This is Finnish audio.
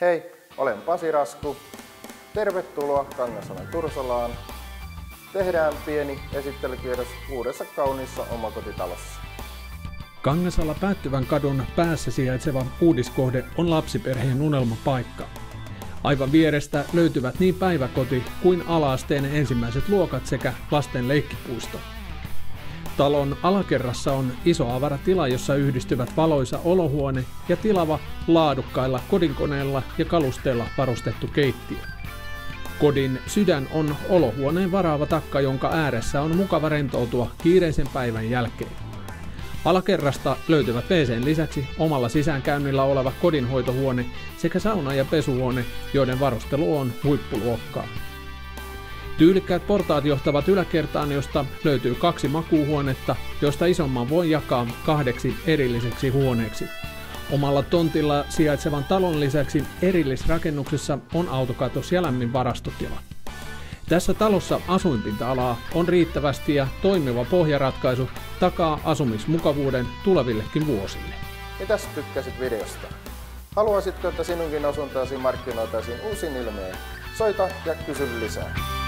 Hei, olen Pasi Rasku. Tervetuloa Kangasalan Tursolaan. Tehdään pieni esittelykierros uudessa kauniissa omakotitalossa. Kangasalla päättyvän kadun päässä sijaitseva uudiskohde on lapsiperheen unelmapaikka. Aivan vierestä löytyvät niin päiväkoti kuin ala-asteen ensimmäiset luokat sekä lasten leikkipuisto. Talon alakerrassa on iso avara tila, jossa yhdistyvät valoisa olohuone ja tilava laadukkailla kodinkoneilla ja kalusteella varustettu keittiö. Kodin sydän on olohuoneen varaava takka, jonka ääressä on mukava rentoutua kiireisen päivän jälkeen. Alakerrasta löytyvät WC:n lisäksi omalla sisäänkäynnillä oleva kodinhoitohuone sekä sauna- ja pesuhuone, joiden varustelu on huippuluokkaa. Tyylikkäät portaat johtavat yläkertaan, josta löytyy 2 makuuhuonetta, joista isomman voi jakaa 2 erilliseksi huoneeksi. Omalla tontilla sijaitsevan talon lisäksi erillisrakennuksessa on autokatos ja lämmin varastotila. Tässä talossa asuinpinta-alaa on riittävästi ja toimiva pohjaratkaisu takaa asumismukavuuden tulevillekin vuosille. Mitäs tykkäsit videosta? Haluaisitko, että sinunkin asuntoasi markkinoitaisiin uusin ilmeen? Soita ja kysy lisää.